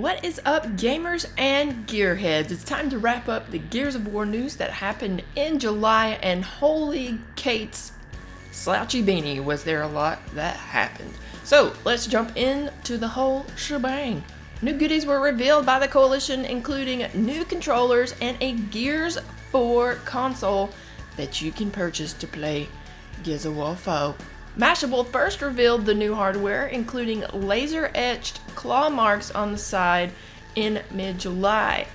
What is up, gamers and gearheads? It's time to wrap up the Gears of War news that happened in July, and holy Kate's slouchy beanie, was there a lot that happened. So let's jump into the whole shebang. New goodies were revealed by the Coalition, including new controllers and a Gears 4 console that you can purchase to play Gears of War 4. Mashable first revealed the new hardware, including laser-etched claw marks on the side in mid-July.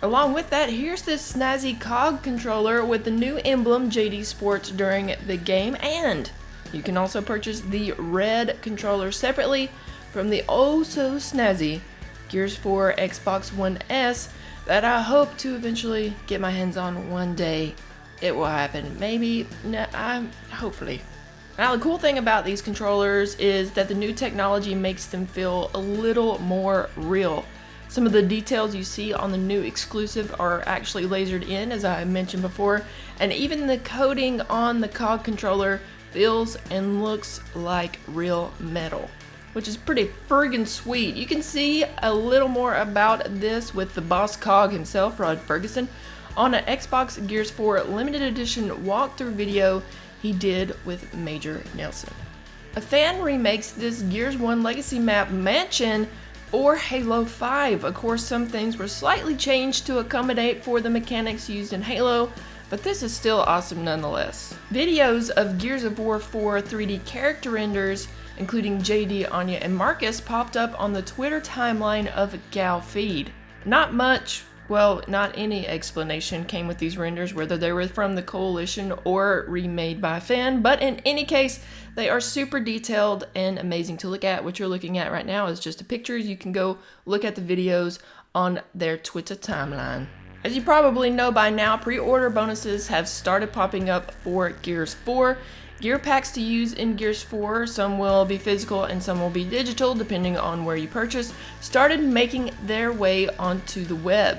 Along with that, here's this snazzy COG controller with the new emblem JD sports during the game, and you can also purchase the red controller separately from the oh-so-snazzy Gears 4 Xbox One S that I hope to eventually get my hands on one day. It will happen. Maybe, hopefully. Now, the cool thing about these controllers is that the new technology makes them feel a little more real. Some of the details you see on the new exclusive are actually lasered in, as I mentioned before, and even the coating on the COG controller feels and looks like real metal, which is pretty friggin' sweet. You can see a little more about this with the boss COG himself, Rod Ferguson, on an Xbox Gears 4 limited edition walkthrough video he did with Major Nelson. A fan remakes this Gears 1 Legacy map Mansion or Halo 5. Of course, some things were slightly changed to accommodate for the mechanics used in Halo, but this is still awesome nonetheless. Videos of Gears of War 4 3D character renders, including JD, Anya, and Marcus, popped up on the Twitter timeline of Gal Feed. Not much, well, not any explanation came with these renders, whether they were from the Coalition or remade by a fan, but in any case, they are super detailed and amazing to look at. What you're looking at right now is just a picture. You can go look at the videos on their Twitter timeline. As you probably know by now, pre-order bonuses have started popping up for Gears 4. Gear packs to use in Gears 4, some will be physical and some will be digital depending on where you purchase, started making their way onto the web.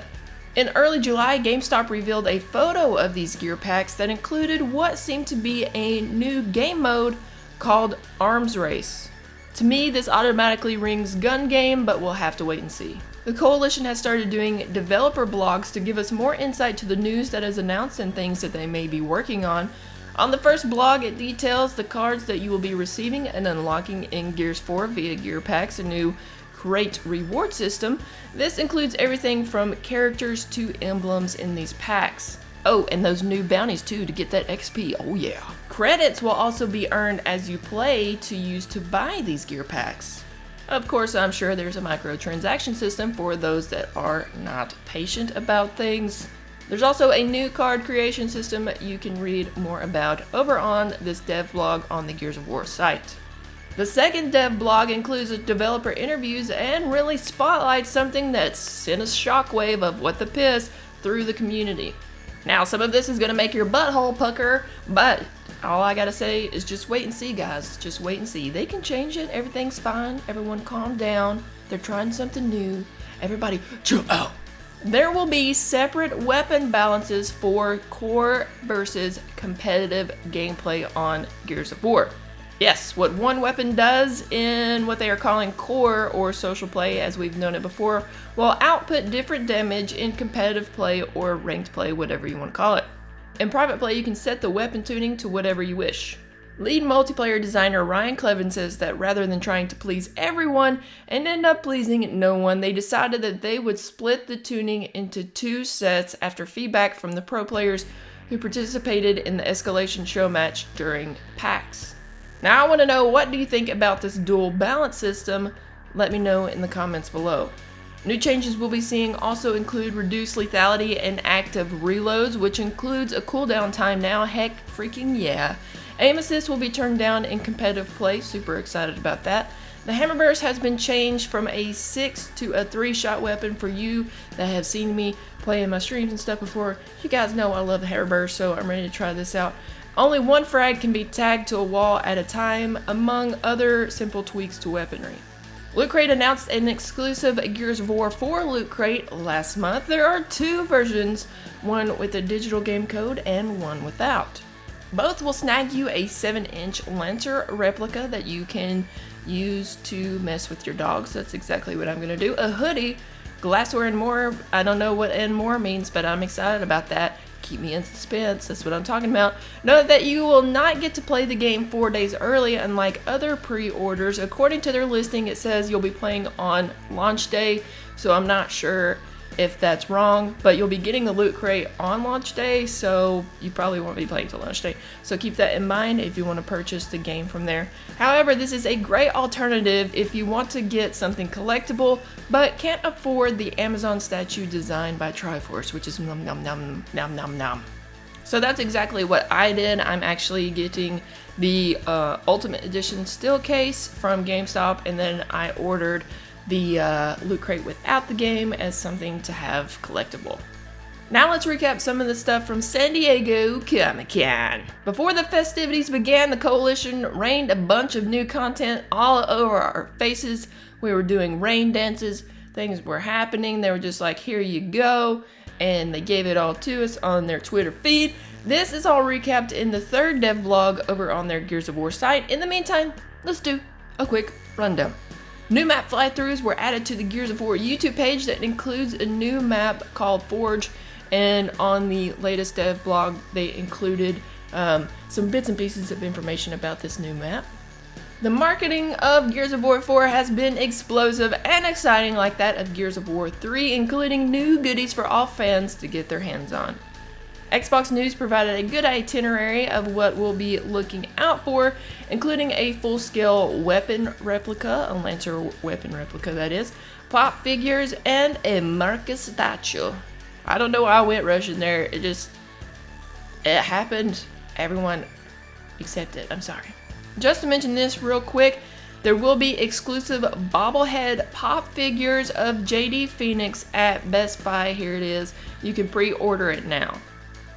In early July, GameStop revealed a photo of these gear packs that included what seemed to be a new game mode called Arms Race. To me, this automatically rings gun game, but we'll have to wait and see. The Coalition has started doing developer blogs to give us more insight to the news that is announced and things that they may be working on. On the first blog, it details the cards that you will be receiving and unlocking in Gears 4 via gear packs, a new Crate reward system. This includes everything from characters to emblems in these packs. Oh, and those new bounties too to get that XP, oh yeah. Credits will also be earned as you play to use to buy these gear packs. Of course, I'm sure there's a microtransaction system for those that are not patient about things. There's also a new card creation system you can read more about over on this dev blog on the Gears of War site. The second dev blog includes developer interviews and really spotlights something that sent a shockwave of what the piss through the community. Now, some of this is going to make your butthole pucker, but all I gotta say is just wait and see, guys. Just wait and see. They can change it. Everything's fine. Everyone calm down. They're trying something new. Everybody chill out. There will be separate weapon balances for core versus competitive gameplay on Gears of War. Yes, what one weapon does in what they are calling core or social play, as we've known it before, will output different damage in competitive play or ranked play, whatever you want to call it. In private play, you can set the weapon tuning to whatever you wish. Lead multiplayer designer Ryan Clevin says that rather than trying to please everyone and end up pleasing no one, they decided that they would split the tuning into two sets after feedback from the pro players who participated in the Escalation show match during PAX. Now I want to know, what do you think about this dual balance system? Let me know in the comments below. New changes we'll be seeing also include reduced lethality and active reloads, which includes a cooldown time now. Heck freaking yeah. Aim assist will be turned down in competitive play. Super excited about that. The hammer burst has been changed from a 6 to a 3-shot weapon. For you that have seen me play in my streams and stuff before, you guys know I love the hammer burst, so I'm ready to try this out. Only one frag can be tagged to a wall at a time, among other simple tweaks to weaponry. Loot Crate announced an exclusive Gears of War 4 Loot Crate last month. There are two versions, one with a digital game code and one without. Both will snag you a 7-inch lantern replica that you can use to mess with your dogs. That's exactly what I'm going to do. A hoodie, glassware, and more. I don't know what and more means, but I'm excited about that. Keep me in suspense. That's what I'm talking about. Note that you will not get to play the game 4 days early, unlike other pre-orders. According to their listing, it says you'll be playing on launch day, so I'm not sure if that's wrong, but you'll be getting the loot crate on launch day, so you probably won't be playing till launch day. So keep that in mind if you want to purchase the game from there. However, this is a great alternative if you want to get something collectible, but can't afford the Amazon statue designed by Triforce, which is nom nom nom nom nom nom. So that's exactly what I did. I'm actually getting the Ultimate Edition still case from GameStop, and then I ordered the loot crate without the game as something to have collectible. Now let's recap some of the stuff from San Diego Comic-Con. Before the festivities began, the Coalition rained a bunch of new content all over our faces. We were doing rain dances, things were happening, they were just like, here you go, and they gave it all to us on their Twitter feed. This is all recapped in the third dev vlog over on their Gears of War site. In the meantime, let's do a quick rundown. New map fly-throughs were added to the Gears of War YouTube page that includes a new map called Forge, and on the latest dev blog they included some bits and pieces of information about this new map. The marketing of Gears of War 4 has been explosive and exciting like that of Gears of War 3, including new goodies for all fans to get their hands on. Xbox News provided a good itinerary of what we'll be looking out for, including a full-scale weapon replica, a Lancer weapon replica that is, pop figures, and a Marcus statue. I don't know why I went Russian there, it happened, everyone accept it, I'm sorry. Just to mention this real quick, there will be exclusive bobblehead pop figures of JD Phoenix at Best Buy, here it is, you can pre-order it now.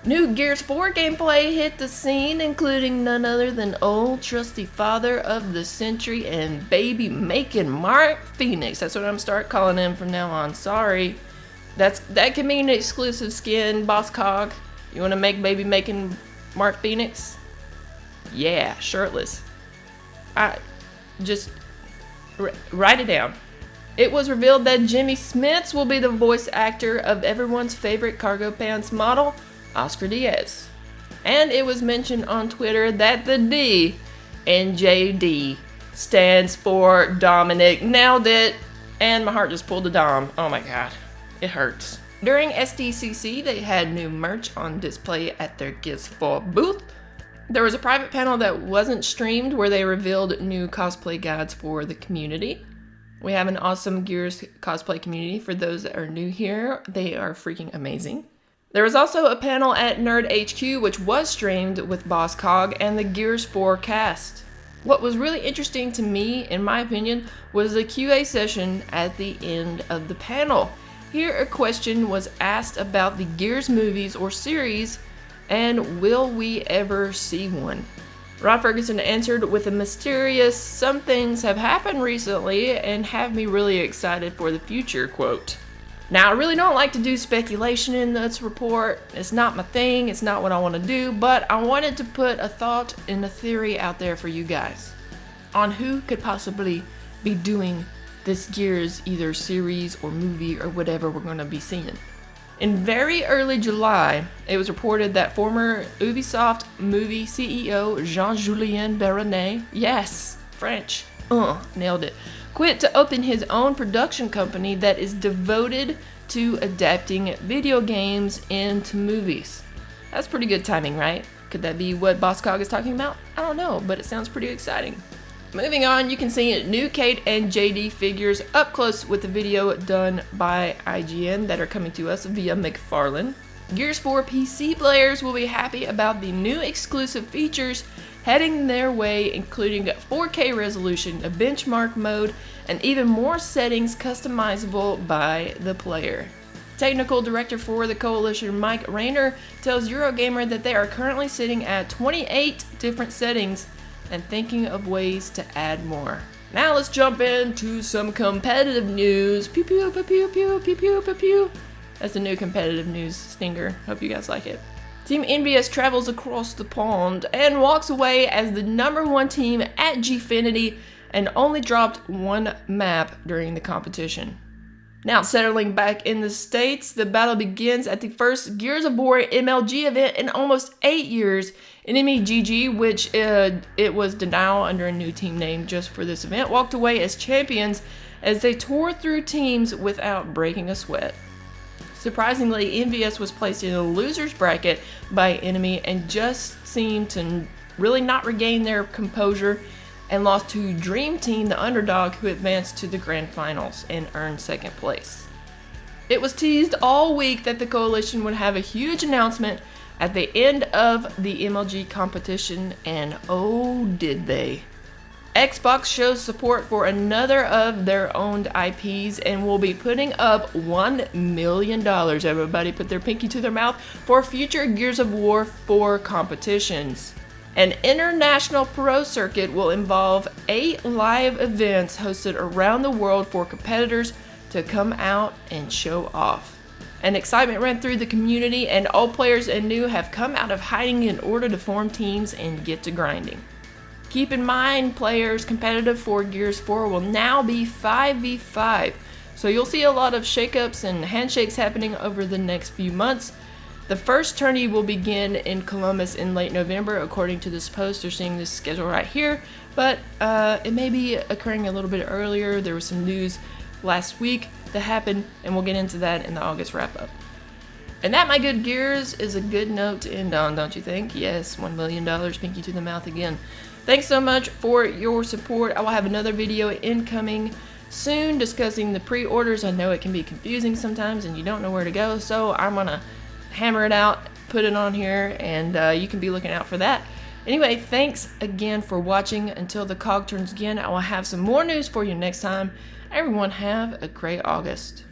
New Gears 4 gameplay hit the scene, including none other than old trusty father of the century and baby making Mark Phoenix. That's what I'm start calling him from now on. Sorry. That can mean exclusive skin, Boss Cog. You want to make baby making Mark Phoenix? Yeah, shirtless. Just write it down. It was revealed that Jimmy Smits will be the voice actor of everyone's favorite cargo pants model, Oscar Diaz. And it was mentioned on Twitter that the D in JD stands for Dominic. Nailed it. And my heart just pulled a Dom. Oh my god. It hurts. During SDCC, they had new merch on display at their Gears 4 booth. There was a private panel that wasn't streamed where they revealed new cosplay guides for the community. We have an awesome Gears cosplay community for those that are new here. They are freaking amazing. There was also a panel at Nerd HQ which was streamed with Boss Cog and the Gears 4 cast. What was really interesting to me, in my opinion, was the QA session at the end of the panel. Here a question was asked about the Gears movies or series, and will we ever see one? Rod Ferguson answered with a mysterious, "Some things have happened recently and have me really excited for the future," quote. Now, I really don't like to do speculation in this report. It's not my thing, it's not what I want to do, but I wanted to put a thought and a theory out there for you guys on who could possibly be doing this Gears either series or movie or whatever we're going to be seeing. In very early July, it was reported that former Ubisoft movie CEO Jean-Julien Baronet, yes, French, nailed it, quit to open his own production company that is devoted to adapting video games into movies. That's pretty good timing, right? Could that be what Boss Cog is talking about? I don't know, but it sounds pretty exciting. Moving on, you can see new Kate and JD figures up close with the video done by IGN that are coming to us via McFarlane. Gears 4 PC players will be happy about the new exclusive features heading their way, including 4K resolution, a benchmark mode, and even more settings customizable by the player. Technical director for the Coalition, Mike Rayner, tells Eurogamer that they are currently sitting at 28 different settings and thinking of ways to add more. Now let's jump into some competitive news. Pew pew pew pew pew pew pew pew pew. That's the new competitive news stinger. Hope you guys like it. Team Envious travels across the pond and walks away as the #1 team at Gfinity and only dropped one map during the competition. Now settling back in the States, the battle begins at the first Gears of War MLG event in almost 8 years. Enemy GG, which it was Denial under a new team name just for this event, walked away as champions as they tore through teams without breaking a sweat. Surprisingly, Envious was placed in a loser's bracket by Enemy and just seemed to really not regain their composure and lost to Dream Team, the underdog, who advanced to the grand finals and earned second place. It was teased all week that the coalition would have a huge announcement at the end of the MLG competition, and oh did they. Xbox shows support for another of their owned IPs and will be putting up $1 million, everybody put their pinky to their mouth, for future Gears of War 4 competitions. An international pro circuit will involve 8 live events hosted around the world for competitors to come out and show off. An excitement ran through the community, and all players and new have come out of hiding in order to form teams and get to grinding. Keep in mind, players competitive for Gears 4 will now be 5v5, so you'll see a lot of shakeups and handshakes happening over the next few months. The first tourney will begin in Columbus in late November, according to this post. You're seeing this schedule right here, but it may be occurring a little bit earlier. There was some news last week that happened, and we'll get into that in the August wrap-up. And that, my good Gears, is a good note to end on, don't you think? Yes, $1 million, pinky to the mouth again. Thanks so much for your support. I will have another video incoming soon discussing the pre-orders. I know it can be confusing sometimes and you don't know where to go, so I'm gonna hammer it out, put it on here, and you can be looking out for that. Anyway, thanks again for watching. Until the cog turns again, I will have some more news for you next time. Everyone have a great August.